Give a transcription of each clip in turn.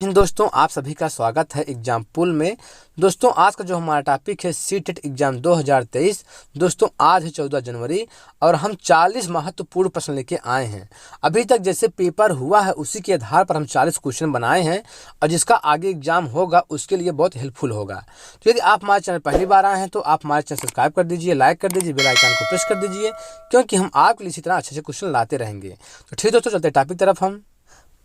दोस्तों आप सभी का स्वागत है एग्जाम पुल में। दोस्तों आज का जो हमारा टॉपिक है सीटेट एग्जाम 2023। दोस्तों आज है 14 जनवरी और हम 40 महत्वपूर्ण प्रश्न लेके आए हैं। अभी तक जैसे पेपर हुआ है उसी के आधार पर हम 40 क्वेश्चन बनाए हैं और जिसका आगे एग्जाम होगा उसके लिए बहुत हेल्पफुल होगा। तो यदि आप हमारे चैनल पहली बार आए हैं तो आप हमारे चैनल सब्सक्राइब कर दीजिए, लाइक कर दीजिए, बेल आइकन को प्रेस कर दीजिए, क्योंकि हम आपके लिए इसी तरह अच्छे क्वेश्चन लाते रहेंगे। तो ठीक दोस्तों चलते टॉपिक तरफ। हम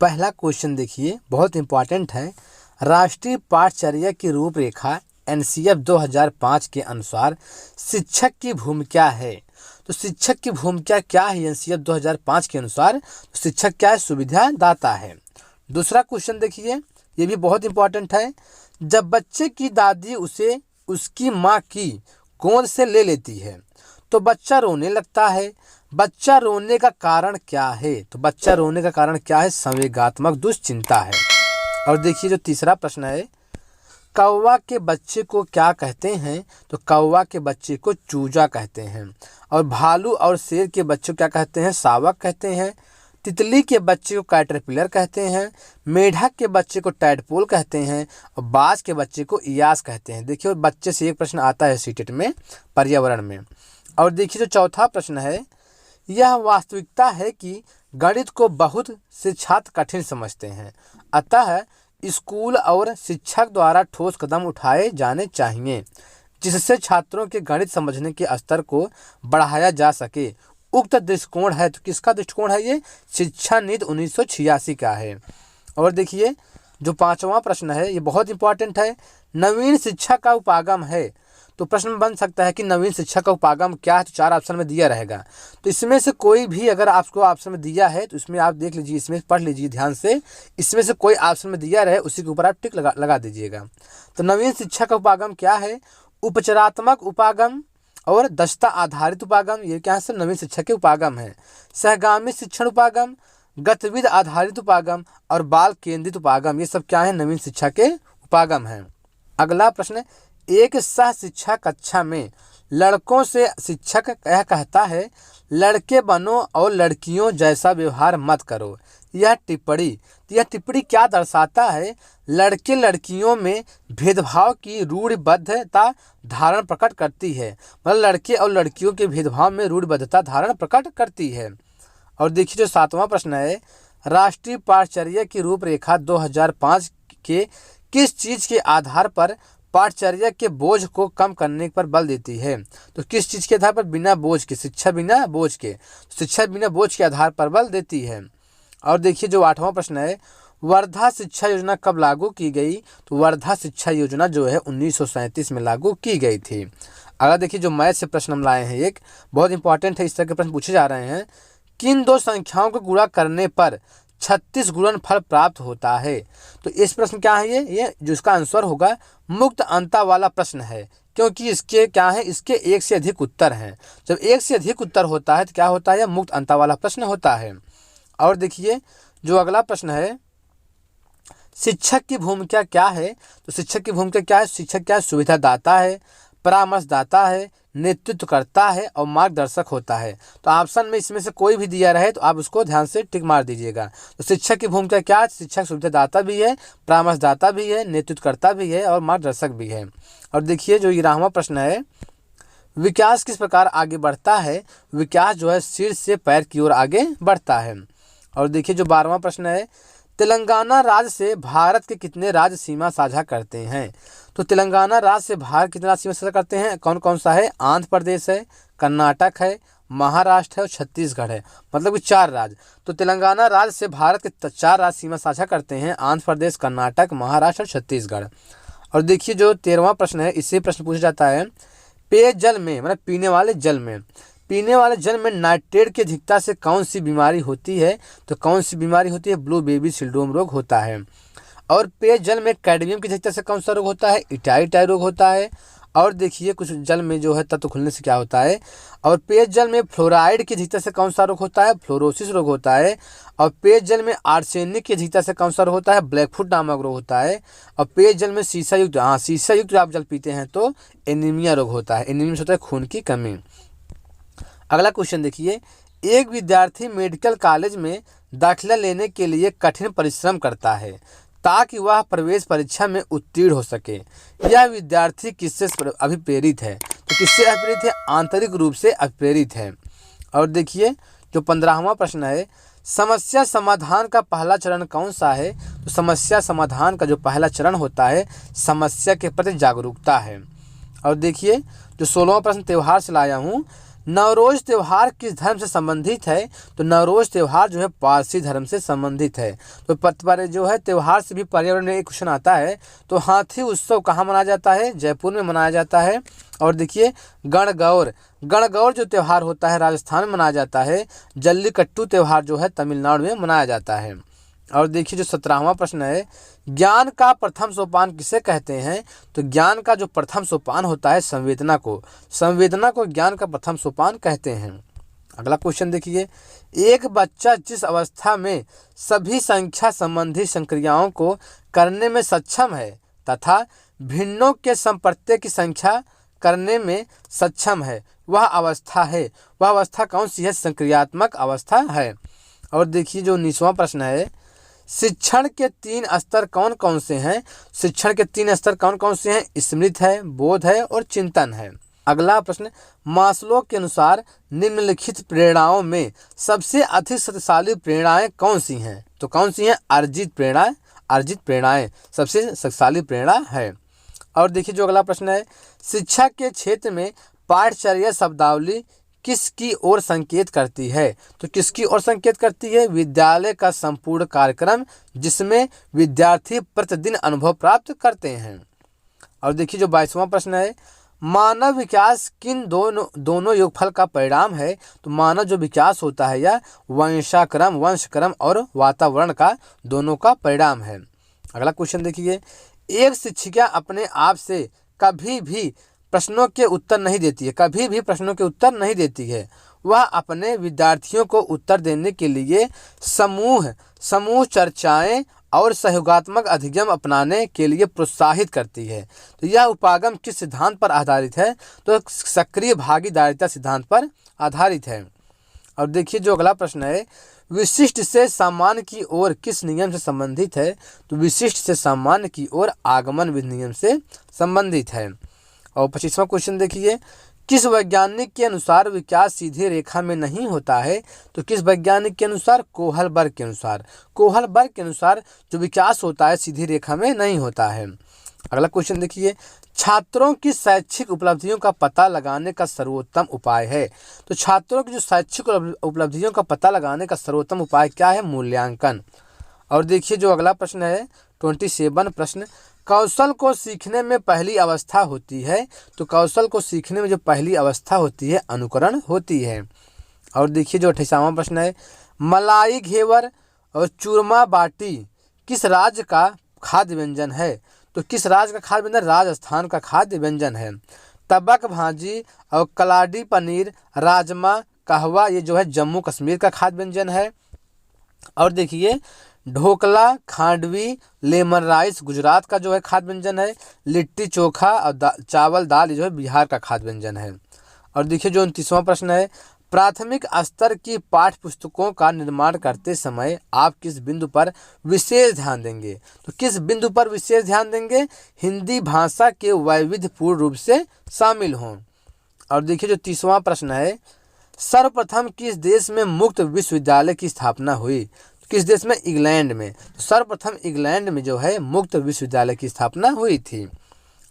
पहला क्वेश्चन देखिए, बहुत इंपॉर्टेंट है। राष्ट्रीय पाठचर्या की रूपरेखा एनसीएफ 2005 के अनुसार शिक्षक की भूमिका है। तो शिक्षक की भूमिका क्या है एनसीएफ 2005 के अनुसार? तो शिक्षक क्या है? सुविधा दाता है। दूसरा क्वेश्चन देखिए, ये भी बहुत इंपॉर्टेंट है। जब बच्चे की दादी उसे उसकी माँ की गोद से ले लेती है तो बच्चा रोने लगता है। बच्चा रोने का कारण क्या है? तो बच्चा रोने का कारण क्या है? संवेगात्मक दुश्चिंता है। और देखिए जो तीसरा प्रश्न है, कौवा के बच्चे को क्या कहते हैं? तो कौवा के बच्चे को चूजा कहते हैं। और भालू और शेर के बच्चे को क्या कहते हैं? शावक कहते हैं। तितली के बच्चे को कैटरपिलर कहते हैं। मेढक के बच्चे को टैडपोल कहते हैं। और बाज के बच्चे को इयास कहते हैं। देखिए बच्चे से एक प्रश्न आता है सीटेट में पर्यावरण में। और देखिए जो चौथा प्रश्न है, यह वास्तविकता है कि गणित को बहुत से छात्र कठिन समझते हैं, अतः स्कूल और शिक्षक द्वारा ठोस कदम उठाए जाने चाहिए जिससे छात्रों के गणित समझने के स्तर को बढ़ाया जा सके। उक्त दृष्टिकोण है, तो किसका दृष्टिकोण है? ये शिक्षा नीति 1986 का है। और देखिए जो पांचवा प्रश्न है, ये बहुत इंपॉर्टेंट है। नवीन शिक्षा का उपागम है। तो प्रश्न बन सकता है कि नवीन शिक्षा का उपागम क्या है? तो 4 ऑप्शन में दिया रहेगा। तो इसमें से कोई भी अगर आपको ऑप्शन में दिया है तो इसमें आप देख लीजिए, इसमें पढ़ लीजिए ध्यान से। इसमें से कोई ऑप्शन में दिया रहे उसी के ऊपर आप टिक लगा दीजिएगा। तो नवीन शिक्षा का उपागम क्या है? उपचारात्मक उपागम और दक्षता आधारित उपागम, ये क्या है? सब नवीन शिक्षा के उपागम है। सहगामी शिक्षण उपागम, गतिविधि आधारित उपागम और बाल केंद्रित उपागम, ये सब क्या है? नवीन शिक्षा के उपागम है। अगला प्रश्न, एक सह शिक्षा कक्षा में लड़कों से शिक्षक यह कहता है, लड़के बनो और लड़कियों जैसा व्यवहार मत करो। यह टिप्पणी क्या दर्शाता है? लड़के लड़कियों में भेदभाव की रूढ़िबद्धता धारण प्रकट करती है। मतलब लड़के और लड़कियों के भेदभाव में रूढ़िबद्धता धारण प्रकट करती है। और देखिए जो सातवां प्रश्न है, राष्ट्रीय पाठचर्या की रूपरेखा 2005 के किस चीज के आधार पर पाठचर्या के बोझ को कम करने पर बल देती है? तो किस चीज के आधार पर? बिना बोझ के, शिक्षा बिना बोझ के, शिक्षा बिना बोझ के आधार पर बल देती है। और देखिए जो आठवां प्रश्न है, वर्धा शिक्षा योजना कब लागू की गई? तो वर्धा शिक्षा योजना जो है 1937 में लागू की गई थी। अगर देखिए जो मैथ से प्रश्न हम लाए हैं, एक बहुत इंपॉर्टेंट है, इस तरह के प्रश्न पूछे जा रहे हैं। किन दो संख्याओं को गुणा करने पर 36 गुणनफल प्राप्त होता है? तो इस प्रश्न क्या है? ये जो इसका आंसर होगा मुक्त अंता वाला प्रश्न है, क्योंकि इसके क्या है? इसके एक से अधिक उत्तर हैं। जब एक से अधिक उत्तर होता है तो क्या होता है? मुक्त अंता वाला प्रश्न होता है। और देखिए जो अगला प्रश्न है, शिक्षक की भूमिका क्या है? तो शिक्षक की भूमिका क्या है? शिक्षक क्या है? सुविधादाता है, परामर्शदाता है, नेतृत्व करता है और मार्गदर्शक होता है। तो ऑप्शन में इसमें से कोई भी दिया रहे तो आप उसको ध्यान से टिक मार दीजिएगा। तो शिक्षक की भूमिका क्या है? शिक्षक सुविधादाता भी है, परामर्शदाता भी है, नेतृत्वकर्ता भी है और मार्गदर्शक भी है। और देखिए जो 11वां प्रश्न है, विकास किस प्रकार आगे बढ़ता है? विकास जो है सिर से पैर की ओर आगे बढ़ता है। और देखिए जो 12वां प्रश्न है, तेलंगाना राज्य से भारत के कितने राज्य सीमा साझा करते हैं? तो तेलंगाना राज्य से भारत कितने राज्य सीमा साझा करते हैं? कौन कौन सा है? आंध्र प्रदेश है, कर्नाटक है, महाराष्ट्र है और छत्तीसगढ़ है। मतलब कि 4 राज्य। तो तेलंगाना राज्य से भारत के 4 राज्य सीमा साझा करते हैं, आंध्र प्रदेश, कर्नाटक, महाराष्ट्र और छत्तीसगढ़। और देखिए जो 13वां प्रश्न है, इससे प्रश्न पूछा जाता है, पेयजल में मतलब पीने वाले जल में नाइट्रेट की अधिकता से कौन सी बीमारी होती है? तो कौन सी बीमारी होती है? ब्लू बेबी सिंड्रोम रोग होता है। और पेयजल में कैडमियम की अधिकता से कौन सा रोग होता है? इटाई रोग होता है। और देखिए कुछ जल में जो है तत्व खुलने से क्या होता है? और पेयजल में फ्लोराइड की अधिकता से कौन सा रोग होता है? फ्लोरोसिस रोग होता है। और पेयजल में आर्सेनिक की अधिकता से कौन सा रोग होता है? ब्लैकफुट नामक रोग होता है। और पेयजल में शीशा युक्त आप जल पीते हैं तो एनीमिया रोग होता है। एनीमिया होता है खून की कमी। अगला क्वेश्चन देखिए, एक विद्यार्थी मेडिकल कॉलेज में दाखिला लेने के लिए कठिन परिश्रम करता है। ताकि वह प्रवेश परीक्षा में उत्तीर्ण हो सके। यह विद्यार्थी किससे अभिप्रेरित है? तो किससे अभिप्रेरित है? आंतरिक रूप से अभिप्रेरित है। और देखिए जो 15वां प्रश्न है, समस्या समाधान का पहला चरण कौन सा है? तो समस्या समाधान का जो पहला चरण होता है, समस्या के प्रति जागरूकता है। और देखिए जो 16वां प्रश्न त्यौहार से लाया हूँ, नवरोज त्यौहार किस धर्म से संबंधित है? तो नवरोज त्यौहार जो है पारसी धर्म से संबंधित है। तो पर जो है त्यौहार से भी पर्यावरण में एक क्वेश्चन आता है। तो हाथी उत्सव कहाँ मनाया जाता है? जयपुर में मनाया जाता है। और देखिए गणगौर जो त्यौहार होता है राजस्थान में मनाया जाता है। जल्लीकट्टू त्यौहार जो है तमिलनाडु में मनाया जाता है। और देखिए जो 17वां प्रश्न है, ज्ञान का प्रथम सोपान किसे कहते हैं? तो ज्ञान का जो प्रथम सोपान होता है संवेदना को ज्ञान का प्रथम सोपान कहते हैं। अगला क्वेश्चन देखिए, एक बच्चा जिस अवस्था में सभी संख्या संबंधी संक्रियाओं को करने में सक्षम है तथा भिन्नों के संप्रत्यय की संख्या करने में सक्षम है, वह अवस्था कौन सी है? संक्रियात्मक अवस्था है। और देखिए जो 19वां प्रश्न है, शिक्षण के 3 स्तर कौन कौन से हैं? शिक्षण के 3 स्तर कौन कौन से हैं? स्मृत है, बोध है और चिंतन है। अगला प्रश्न, मास्लो के अनुसार निम्नलिखित प्रेरणाओं में सबसे अधिक शक्तिशाली प्रेरणाएं कौन सी हैं? तो कौन सी हैं? अर्जित प्रेरणाएं सबसे शक्तिशाली प्रेरणा है। और देखिए जो अगला प्रश्न है, शिक्षा के क्षेत्र में पाठचर्या शब्दावली किसकी ओर संकेत करती है? तो किसकी ओर संकेत करती है? विद्यालय का संपूर्ण कार्यक्रम जिसमें विद्यार्थी प्रतिदिन अनुभव प्राप्त करते हैं। और देखिए जो 22वां प्रश्न है, मानव विकास किन दोनों योगफल का परिणाम है? तो मानव जो विकास होता है यह वंशक्रम और वातावरण का दोनों का परिणाम है। अगला क्वेश्चन देखिए, एक शिक्षिका अपने आप से कभी भी प्रश्नों के उत्तर नहीं देती है। वह अपने विद्यार्थियों को उत्तर देने के लिए समूह चर्चाएं और सहयोगात्मक अधिगम अपनाने के लिए प्रोत्साहित करती है। तो यह उपागम किस सिद्धांत पर आधारित है? तो सक्रिय भागीदारिता सिद्धांत पर आधारित है। और देखिए जो अगला प्रश्न है, विशिष्ट से सामान्य की ओर किस नियम से संबंधित है? तो विशिष्ट से सामान्य की ओर आगमन विधि नियम से संबंधित है। और 25वां क्वेश्चन देखिए, किस वैज्ञानिक के अनुसार विकास सीधी रेखा में नहीं होता है? तो किस वैज्ञानिक के अनुसार? कोहलबर्ग के अनुसार जो विकास होता है सीधी रेखा में नहीं होता है। अगला क्वेश्चन देखिए, छात्रों की शैक्षिक उपलब्धियों का पता लगाने का सर्वोत्तम उपाय है। तो छात्रों की जो शैक्षिक उपलब्धियों का पता लगाने का सर्वोत्तम उपाय क्या है? मूल्यांकन। और देखिए जो अगला प्रश्न है 27 प्रश्न, कौशल को सीखने में पहली अवस्था होती है। तो कौशल को सीखने में जो पहली अवस्था होती है अनुकरण होती है। और देखिए जो 28वां प्रश्न है, मलाई घेवर और चूरमा बाटी किस राज्य का खाद्य व्यंजन है? तो किस राज्य का खाद्य व्यंजन? राजस्थान का खाद्य व्यंजन है। तबक भाजी और कलाडी पनीर, राजमा, कहवा ये जो है जम्मू कश्मीर का खाद्य व्यंजन है। और देखिए ढोकला, खांडवी, लेमन राइस गुजरात का जो है खाद्य व्यंजन है। लिट्टी चोखा और चावल दाल ये जो है बिहार का खाद्य व्यंजन है। और देखिए जो 29वां प्रश्न है, प्राथमिक स्तर की पाठ्य पुस्तकों का निर्माण करते समय आप किस बिंदु पर विशेष ध्यान देंगे? तो किस बिंदु पर विशेष ध्यान देंगे? हिंदी भाषा के वैविध्यपूर्ण रूप से शामिल हों। और देखिए जो 30वां प्रश्न है, सर्वप्रथम किस देश में मुक्त विश्वविद्यालय की स्थापना हुई? किस देश में? इंग्लैंड में। सर्वप्रथम इंग्लैंड में जो है मुक्त विश्वविद्यालय की स्थापना हुई थी।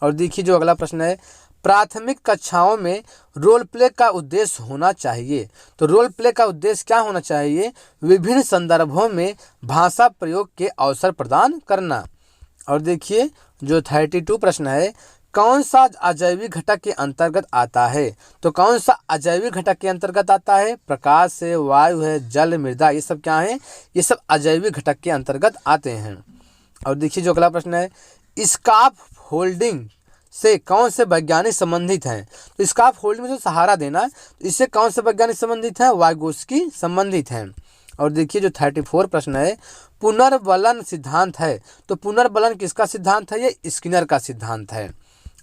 और देखिए जो अगला प्रश्न है, प्राथमिक कक्षाओं में रोल प्ले का उद्देश्य होना चाहिए। तो रोल प्ले का उद्देश्य क्या होना चाहिए? विभिन्न संदर्भों में भाषा प्रयोग के अवसर प्रदान करना। और देखिए जो 32 प्रश्न है, कौन सा अजैविक घटक के अंतर्गत आता है? तो कौन सा अजैविक घटक के अंतर्गत आता है? प्रकाश है, वायु है, जल, मृदा, ये सब क्या है? ये सब अजैविक घटक के अंतर्गत आते हैं। और देखिए जो अगला प्रश्न है, स्काफ होल्डिंग से कौन से वैज्ञानिक संबंधित हैं? तो स्काफ होल्डिंग में जो सहारा देना, तो इससे कौन से वैज्ञानिक संबंधित हैं? वाइगोत्स्की संबंधित हैं। और देखिए जो 34 प्रश्न है, पुनर्बलन सिद्धांत है। तो पुनर्बलन किसका सिद्धांत है? ये स्किनर का सिद्धांत है।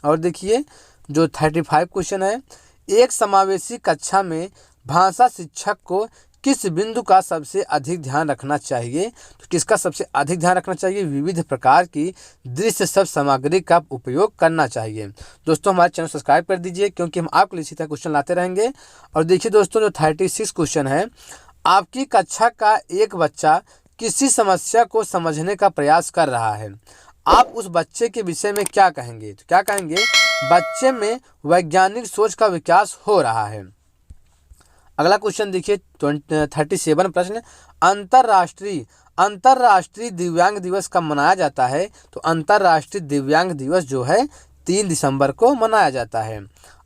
और देखिए जो 35 क्वेश्चन है, एक समावेशी कक्षा में भाषा शिक्षक को किस बिंदु का सबसे अधिक ध्यान रखना चाहिए? तो किसका सबसे अधिक ध्यान रखना चाहिए? विविध प्रकार की दृश्य शब्द सामग्री का उपयोग करना चाहिए। दोस्तों हमारे चैनल सब्सक्राइब कर दीजिए, क्योंकि हम आपके लिए इसी तरह क्वेश्चन लाते रहेंगे। और देखिए दोस्तों, जो 36 क्वेश्चन है, आपकी कक्षा का एक बच्चा किसी समस्या को समझने का प्रयास कर रहा है, आप उस बच्चे के विषय में क्या कहेंगे? तो क्या कहेंगे? बच्चे में वैज्ञानिक सोच का विकास हो रहा है। अगला क्वेश्चन देखिए 37 प्रश्न, अंतर्राष्ट्रीय दिव्यांग दिवस कब मनाया जाता है? तो अंतर्राष्ट्रीय दिव्यांग दिवस जो है 3 दिसंबर को मनाया जाता है।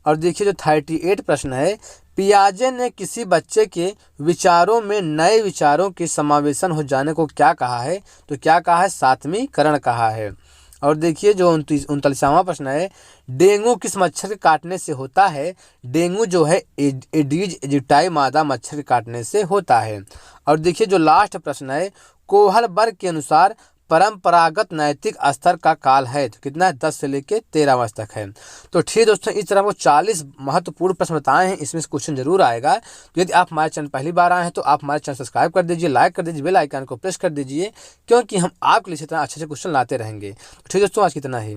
और देखिए जो 38 प्रश्न है, पियाजे ने किसी बच्चे के विचारों में नए विचारों के समावेशन हो जाने को क्या कहा है? तो क्या कहा है? सातवीकरण कहा है। और देखिए जो 39वां प्रश्न है, डेंगू किस मच्छर के काटने से होता है? डेंगू जो है एडीज एजिप्टाई मादा मच्छर के काटने से होता है। और देखिए जो लास्ट प्रश्न है, कोहल वर्ग के अनुसार परंपरागत नैतिक स्तर का काल है? तो कितना है? 10 से लेकर 13 वर्ष तक है। तो ठीक दोस्तों, इस तरह वो 40 महत्वपूर्ण प्रश्न बताए हैं, इसमें से क्वेश्चन जरूर आएगा। तो यदि आप हमारे चैनल पहली बार आए हैं तो आप हमारे चैनल सब्सक्राइब कर दीजिए, लाइक कर दीजिए, बेल आइकन को प्रेस कर दीजिए, क्योंकि हम आपके लिए इसी तरह अच्छे क्वेश्चन लाते रहेंगे। तो ठीक दोस्तों, आज कितना ही।